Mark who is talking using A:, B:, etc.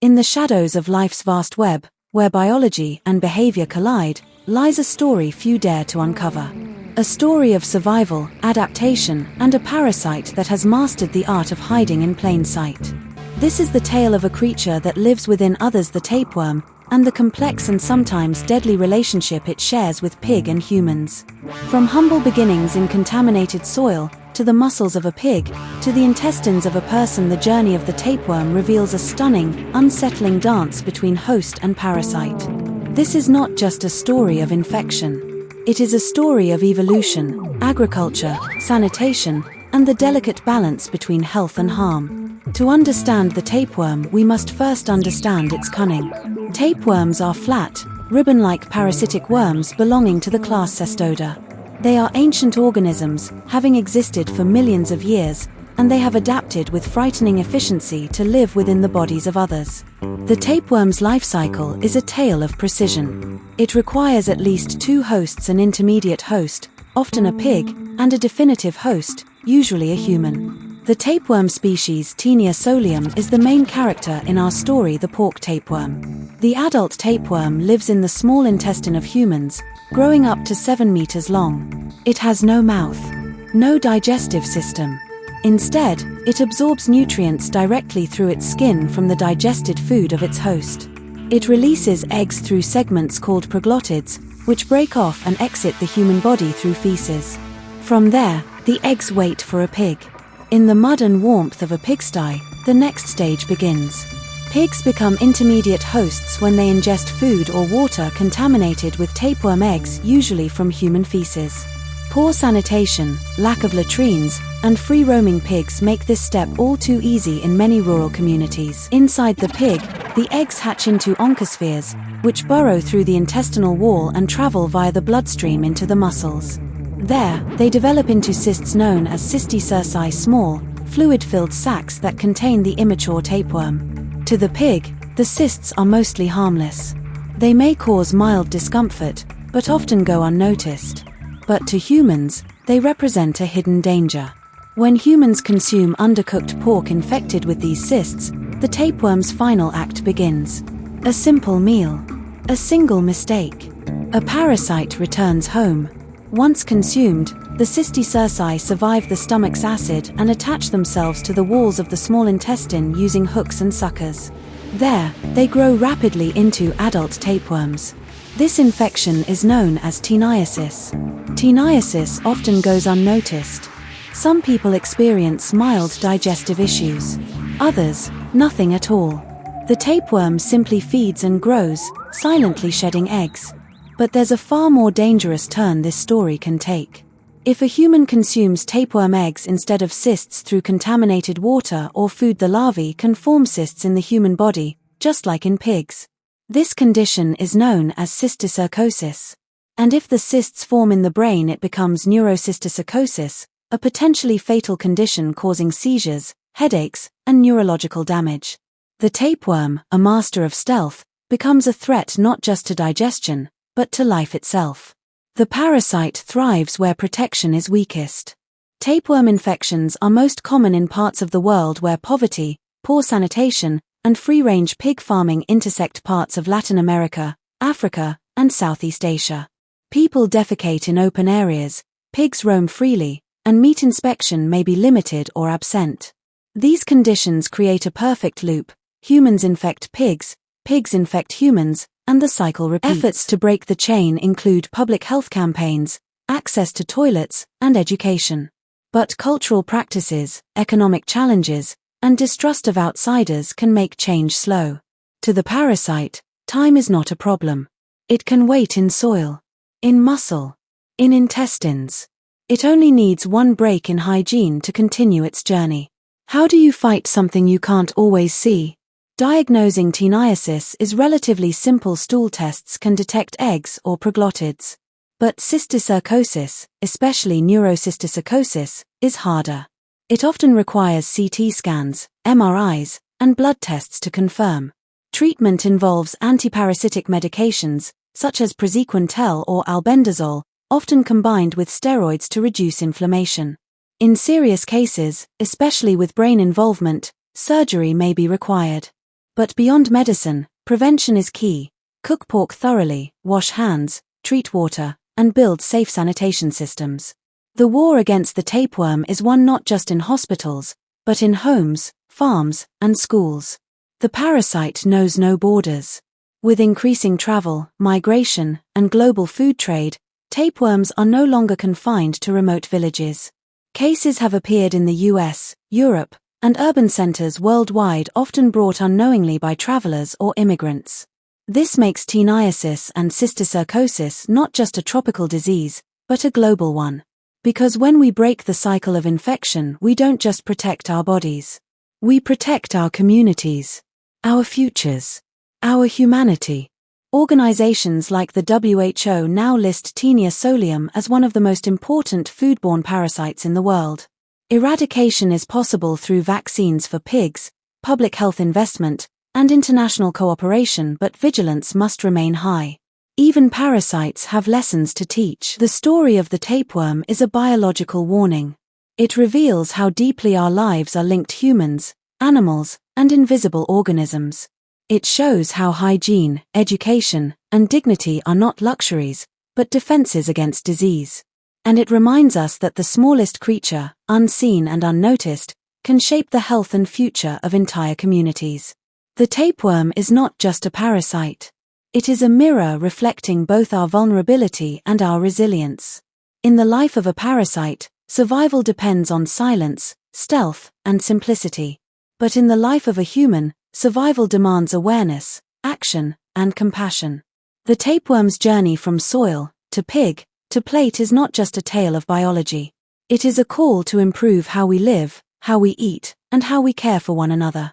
A: In the shadows of life's vast web, where biology and behavior collide, lies a story few dare to uncover. A story of survival, adaptation, and a parasite that has mastered the art of hiding in plain sight. This is the tale of a creature that lives within others, the tapeworm, and the complex and sometimes deadly relationship it shares with pig and humans. From humble beginnings in contaminated soil, to the muscles of a pig, to the intestines of a person, the journey of the tapeworm reveals a stunning, unsettling dance between host and parasite. This is not just a story of infection. It is a story of evolution, agriculture, sanitation, and the delicate balance between health and harm. To understand the tapeworm, we must first understand its cunning. Tapeworms are flat, ribbon-like parasitic worms belonging to the class Cestoda. They are ancient organisms, having existed for millions of years, and they have adapted with frightening efficiency to live within the bodies of others. The tapeworm's life cycle is a tale of precision. It requires at least two hosts: an intermediate host, often a pig, and a definitive host, usually a human. The tapeworm species Taenia solium is the main character in our story, the pork tapeworm. The adult tapeworm lives in the small intestine of humans, growing up to 7 meters long. It has no mouth, no digestive system. Instead, it absorbs nutrients directly through its skin from the digested food of its host. It releases eggs through segments called proglottids, which break off and exit the human body through feces. From there, the eggs wait for a pig. In the mud and warmth of a pigsty, the next stage begins. Pigs become intermediate hosts when they ingest food or water contaminated with tapeworm eggs, usually from human feces. Poor sanitation, lack of latrines, and free-roaming pigs make this step all too easy in many rural communities. Inside the pig, the eggs hatch into oncospheres, which burrow through the intestinal wall and travel via the bloodstream into the muscles. There, they develop into cysts known as cysticerci, small, fluid-filled sacs that contain the immature tapeworm. To the pig, the cysts are mostly harmless. They may cause mild discomfort, but often go unnoticed. But to humans, they represent a hidden danger. When humans consume undercooked pork infected with these cysts, the tapeworm's final act begins. A simple meal. A single mistake. A parasite returns home. Once consumed, the cysticerci survive the stomach's acid and attach themselves to the walls of the small intestine using hooks and suckers. There, they grow rapidly into adult tapeworms. This infection is known as taeniasis. Taeniasis often goes unnoticed. Some people experience mild digestive issues. Others, nothing at all. The tapeworm simply feeds and grows, silently shedding eggs. But there's a far more dangerous turn this story can take. If a human consumes tapeworm eggs instead of cysts through contaminated water or food, the larvae can form cysts in the human body, just like in pigs. This condition is known as cysticercosis. And if the cysts form in the brain, it becomes neurocysticercosis, a potentially fatal condition causing seizures, headaches, and neurological damage. The tapeworm, a master of stealth, becomes a threat not just to digestion, but to life itself. The parasite thrives where protection is weakest. Tapeworm infections are most common in parts of the world where poverty, poor sanitation, and free-range pig farming intersect parts of Latin America, Africa, and Southeast Asia. People defecate in open areas, pigs roam freely, and meat inspection may be limited or absent. These conditions create a perfect loop: humans infect pigs, pigs infect humans, and the cycle repeats. Efforts to break the chain include public health campaigns, access to toilets, and education. But cultural practices, economic challenges, and distrust of outsiders can make change slow. To the parasite, time is not a problem. It can wait in soil, in muscle, in intestines. It only needs one break in hygiene to continue its journey. How do you fight something you can't always see? Diagnosing taeniasis is relatively simple. Stool tests can detect eggs or proglottids. But cysticercosis, especially neurocysticercosis, is harder. It often requires CT scans, MRIs, and blood tests to confirm. Treatment involves antiparasitic medications, such as praziquantel or albendazole, often combined with steroids to reduce inflammation. In serious cases, especially with brain involvement, surgery may be required. But beyond medicine, prevention is key. Cook pork thoroughly, wash hands, treat water, and build safe sanitation systems. The war against the tapeworm is won not just in hospitals, but in homes, farms, and schools. The parasite knows no borders. With increasing travel, migration, and global food trade, tapeworms are no longer confined to remote villages. Cases have appeared in the US, Europe, and urban centers worldwide, often brought unknowingly by travelers or immigrants. This makes taeniasis and cysticercosis not just a tropical disease, but a global one. Because when we break the cycle of infection, we don't just protect our bodies. We protect our communities, our futures, our humanity. Organizations like the WHO now list Taenia solium as one of the most important foodborne parasites in the world. Eradication is possible through vaccines for pigs, public health investment, and international cooperation, but vigilance must remain high. Even parasites have lessons to teach. The story of the tapeworm is a biological warning. It reveals how deeply our lives are linked to humans, animals, and invisible organisms. It shows how hygiene, education, and dignity are not luxuries, but defenses against disease. And it reminds us that the smallest creature, unseen and unnoticed, can shape the health and future of entire communities. The tapeworm is not just a parasite. It is a mirror reflecting both our vulnerability and our resilience. In the life of a parasite, survival depends on silence, stealth, and simplicity. But in the life of a human, survival demands awareness, action, and compassion. The tapeworm's journey from soil, to pig, to plate is not just a tale of biology. It is a call to improve how we live, how we eat, and how we care for one another.